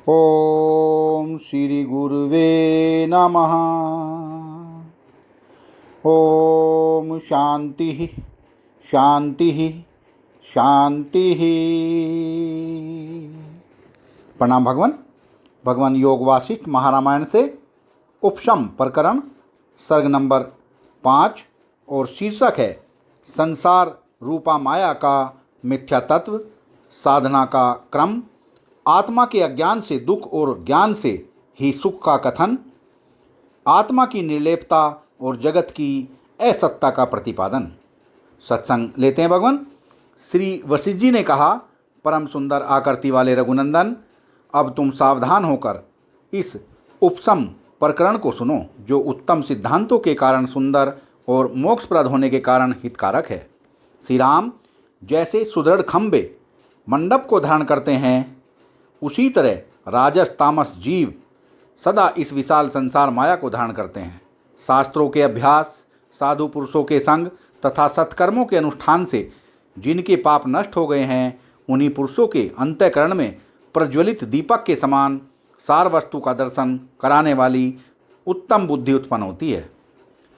ओम श्री गुरुवे नमः। ओम शांति शांति शांति। प्रणाम भगवान योग वासिष्ठ महारामायण से उपशम प्रकरण सर्ग नंबर 5 और शीर्षक है संसार रूपा माया का मिथ्या तत्व, साधना का क्रम, आत्मा के अज्ञान से दुख और ज्ञान से ही सुख का कथन, आत्मा की निर्लेपता और जगत की असत्ता का प्रतिपादन। सत्संग लेते हैं। भगवान श्री वशिष्ठ जी ने कहा, परम सुंदर आकृति वाले रघुनंदन, अब तुम सावधान होकर इस उपशम प्रकरण को सुनो, जो उत्तम सिद्धांतों के कारण सुंदर और मोक्षप्रद होने के कारण हितकारक है। श्री राम जैसे सुदृढ़ खंबे मंडप को धारण करते हैं, उसी तरह राजस तामस जीव सदा इस विशाल संसार माया को धारण करते हैं। शास्त्रों के अभ्यास, साधु पुरुषों के संग तथा सत्कर्मों के अनुष्ठान से जिनके पाप नष्ट हो गए हैं, उन्हीं पुरुषों के अंतःकरण में प्रज्वलित दीपक के समान सार वस्तु का दर्शन कराने वाली उत्तम बुद्धि उत्पन्न होती है।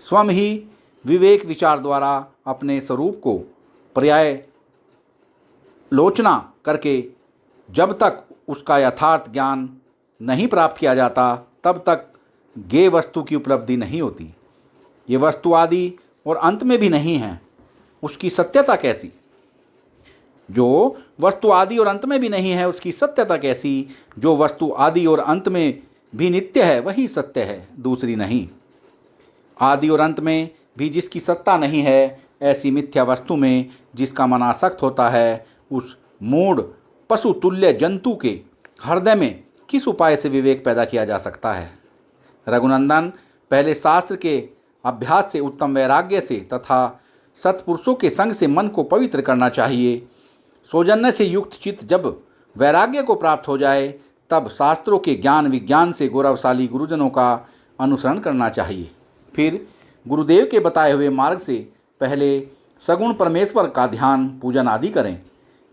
स्वयं ही विवेक विचार द्वारा अपने स्वरूप को पर्याय लोचना करके जब तक उसका यथार्थ ज्ञान नहीं प्राप्त किया जाता, तब तक ज्ञेय वस्तु की उपलब्धि नहीं होती। ये वस्तु आदि और अंत में भी नहीं है, उसकी सत्यता कैसी? जो वस्तु आदि और अंत में भी नहीं है, उसकी सत्यता कैसी? जो वस्तु आदि और अंत में भी नित्य है, वही सत्य है, दूसरी नहीं। आदि और अंत में भी जिसकी सत्ता नहीं है, ऐसी मिथ्या वस्तु में जिसका मन आसक्त होता है, उस मूढ़ पशु तुल्य जंतु के हृदय में किस उपाय से विवेक पैदा किया जा सकता है? रघुनंदन, पहले शास्त्र के अभ्यास से, उत्तम वैराग्य से तथा सत्पुरुषों के संग से मन को पवित्र करना चाहिए। सौजन्य से युक्त चित्त जब वैराग्य को प्राप्त हो जाए, तब शास्त्रों के ज्ञान विज्ञान से गौरवशाली गुरुजनों का अनुसरण करना चाहिए। फिर गुरुदेव के बताए हुए मार्ग से पहले सगुण परमेश्वर का ध्यान पूजन आदि करें।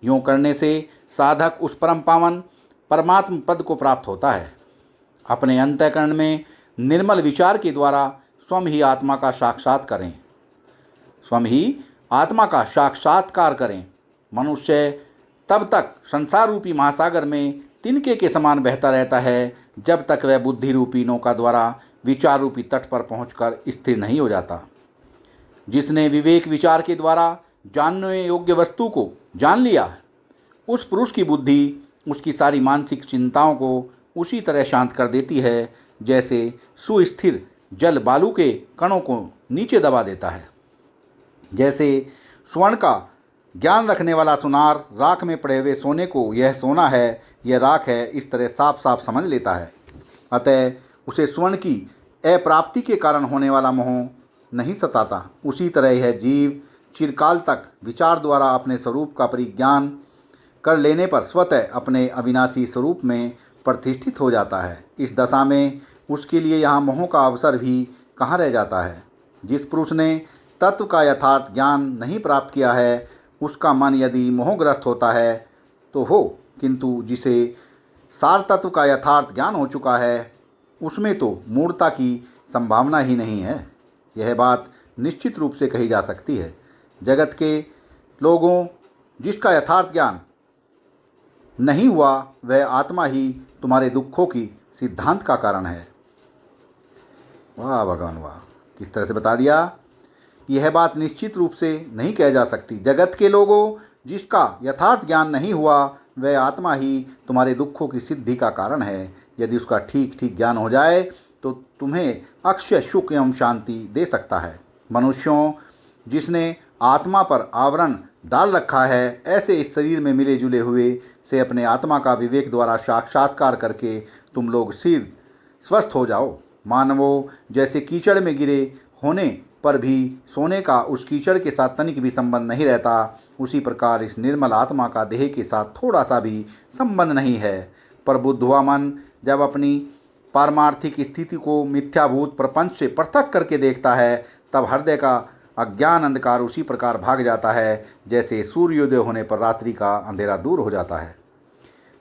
यूँ करने से साधक उस परम पावन परमात्म पद को प्राप्त होता है। अपने अंतःकरण में निर्मल विचार के द्वारा स्वयं ही आत्मा का साक्षात्कार करें। मनुष्य तब तक संसार रूपी महासागर में तिनके के समान बहता रहता है, जब तक वह बुद्धि रूपी नौका द्वारा विचार रूपी तट पर पहुंचकर स्थिर नहीं हो जाता। जिसने विवेक विचार के द्वारा जानने योग्य वस्तु को जान लिया, उस पुरुष की बुद्धि उसकी सारी मानसिक चिंताओं को उसी तरह शांत कर देती है, जैसे सुस्थिर जल बालू के कणों को नीचे दबा देता है। जैसे स्वर्ण का ज्ञान रखने वाला सुनार राख में पड़े हुए सोने को यह सोना है, यह राख है, इस तरह साफ साफ समझ लेता है। अतः उसे स्वर्ण की अप्राप्ति के कारण होने वाला मोह नहीं सताता। उसी तरह यह जीव चिरकाल तक विचार द्वारा अपने स्वरूप का परिज्ञान कर लेने पर स्वतः अपने अविनाशी स्वरूप में प्रतिष्ठित हो जाता है। इस दशा में उसके लिए यहाँ मोह का अवसर भी कहाँ रह जाता है। जिस पुरुष ने तत्व का यथार्थ ज्ञान नहीं प्राप्त किया है, उसका मन यदि मोहग्रस्त होता है तो हो, किंतु जिसे सार तत्व का यथार्थ ज्ञान हो चुका है, उसमें तो मूढ़ता की संभावना ही नहीं है। यह बात निश्चित रूप से कही जा सकती है। जगत के लोगों जिसका यथार्थ ज्ञान नहीं हुआ, वह आत्मा ही तुम्हारे दुखों की सिद्धांत का कारण है। वाह भगवान वाह, किस तरह से बता दिया। यह बात निश्चित रूप से नहीं कह जा सकती। जगत के लोगों जिसका यथार्थ ज्ञान नहीं हुआ, वह आत्मा ही तुम्हारे दुखों की सिद्धि का कारण है। यदि उसका ठीक ठीक ज्ञान हो जाए तो तुम्हें अक्षय सुख एवं शांति दे सकता है। मनुष्यों जिसने आत्मा पर आवरण डाल रखा है, ऐसे इस शरीर में मिले जुले हुए से अपने आत्मा का विवेक द्वारा साक्षात्कार करके तुम लोग शीघ्र स्वस्थ हो जाओ। मानवों जैसे कीचड़ में गिरे होने पर भी सोने का उस कीचड़ के साथ तनिक भी संबंध नहीं रहता, उसी प्रकार इस निर्मल आत्मा का देह के साथ थोड़ा सा भी संबंध नहीं है। पर बुद्ध हुआ मन जब अपनी पारमार्थिक स्थिति को मिथ्याभूत प्रपंच से पृथक करके देखता है, तब हृदय का अज्ञान अंधकार उसी प्रकार भाग जाता है, जैसे सूर्योदय होने पर रात्रि का अंधेरा दूर हो जाता है।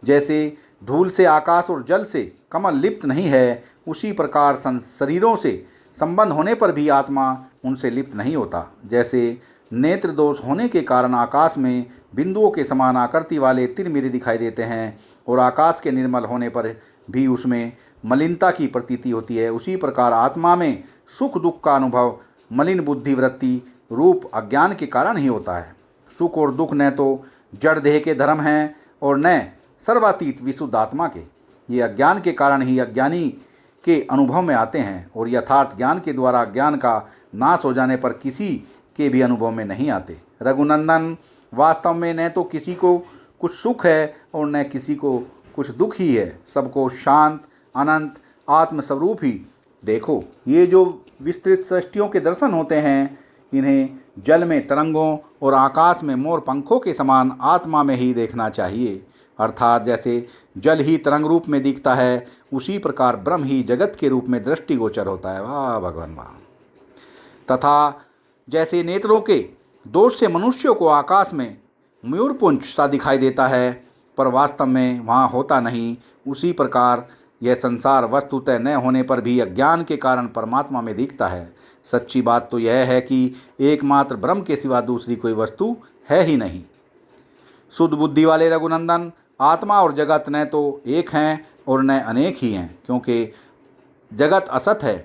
जैसे धूल से आकाश और जल से कमल लिप्त नहीं है, उसी प्रकार शरीरों से संबंध होने पर भी आत्मा उनसे लिप्त नहीं होता। जैसे नेत्र दोष होने के कारण आकाश में बिंदुओं के समान आकृति वाले तिरमिरे दिखाई देते हैं और आकाश के निर्मल होने पर भी उसमें मलिनता की प्रतीति होती है, उसी प्रकार आत्मा में सुख दुख का अनुभव मलिन बुद्धि वृत्ति रूप अज्ञान के कारण ही होता है। सुख और दुख न तो जड़ देह के धर्म हैं और न सर्वातीत विशुद्ध आत्मा के। ये अज्ञान के कारण ही अज्ञानी के अनुभव में आते हैं और यथार्थ ज्ञान के द्वारा अज्ञान का नाश हो जाने पर किसी के भी अनुभव में नहीं आते। रघुनंदन, वास्तव में न तो किसी को कुछ सुख है और न किसी को कुछ दुख ही है, सबको शांत अनंत आत्मस्वरूप ही देखो। ये जो विस्तृत सृष्टियों के दर्शन होते हैं, इन्हें जल में तरंगों और आकाश में मोर पंखों के समान आत्मा में ही देखना चाहिए। अर्थात जैसे जल ही तरंग रूप में दिखता है, उसी प्रकार ब्रह्म ही जगत के रूप में दृष्टिगोचर होता है। वाह भगवान वाह। तथा जैसे नेत्रों के दोष से मनुष्यों को आकाश में मयूरपुंज सा दिखाई देता है पर वास्तव में वहाँ होता नहीं, उसी प्रकार यह संसार वस्तुतः न होने पर भी अज्ञान के कारण परमात्मा में दिखता है। सच्ची बात तो यह है कि एकमात्र ब्रह्म के सिवा दूसरी कोई वस्तु है ही नहीं। शुद्ध बुद्धि वाले रघुनंदन, आत्मा और जगत न तो एक हैं और न अनेक ही हैं, क्योंकि जगत असत है,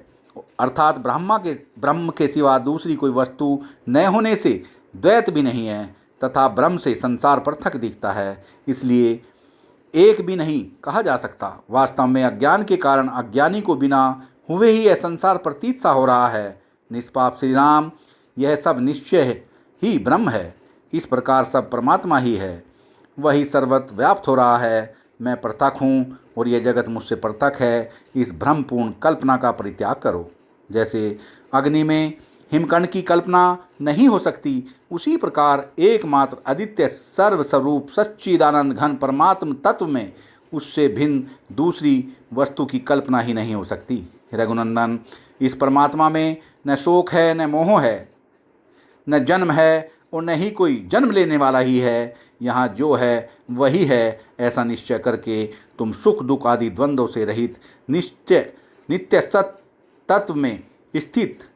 अर्थात ब्रह्म के सिवा दूसरी कोई वस्तु न होने से द्वैत भी नहीं है तथा ब्रह्म से संसार पृथक दिखता है, इसलिए एक भी नहीं कहा जा सकता। वास्तव में अज्ञान के कारण अज्ञानी को बिना हुए ही यह संसार प्रतीत सा हो रहा है। निष्पाप श्री राम, यह सब निश्चय ही ब्रह्म है। इस प्रकार सब परमात्मा ही है, वही सर्वत्र व्याप्त हो रहा है। मैं पृथक हूँ और यह जगत मुझसे पृथक है, इस भ्रमपूर्ण कल्पना का परित्याग करो। जैसे अग्नि में हिमकण की कल्पना नहीं हो सकती, उसी प्रकार एकमात्र अद्वितीय सर्वस्वरूप सच्चिदानंद घन परमात्म तत्व में उससे भिन्न दूसरी वस्तु की कल्पना ही नहीं हो सकती। रघुनंदन, इस परमात्मा में न शोक है, न मोह है, न जन्म है और न ही कोई जन्म लेने वाला ही है। यहाँ जो है वही है, ऐसा निश्चय करके तुम सुख दुख आदि द्वंद्वों से रहित नित्य सत तत्व में स्थित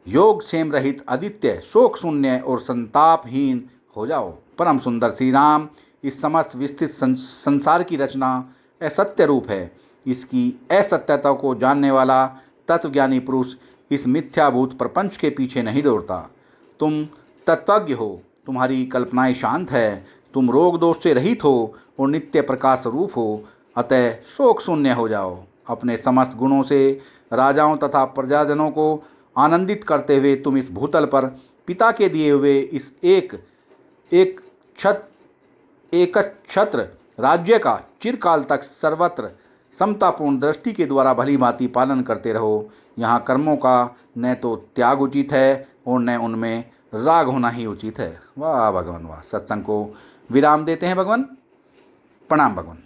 योग क्षेम रहित अद्वितीय शोक शून्य और संतापहीन हो जाओ। परम सुंदर श्री राम, इस समस्त विस्तृत संसार की रचना असत्य रूप है। इसकी असत्यता को जानने वाला तत्वज्ञानी पुरुष इस मिथ्याभूत प्रपंच के पीछे नहीं दौड़ता। तुम तत्वज्ञ हो, तुम्हारी कल्पनाएं शांत है, तुम रोग दोष से रहित हो और नित्य प्रकाश रूप हो, अतः शोक शून्य हो जाओ। अपने समस्त गुणों से राजाओं तथा प्रजाजनों को आनंदित करते हुए तुम इस भूतल पर पिता के दिए हुए इस एक छत्र राज्य का चिरकाल तक सर्वत्र समतापूर्ण दृष्टि के द्वारा भली भांति पालन करते रहो। यहाँ कर्मों का न तो त्याग उचित है और न उनमें राग होना ही उचित है। वाह भगवान वाह। सत्संग को विराम देते हैं भगवान। प्रणाम भगवान।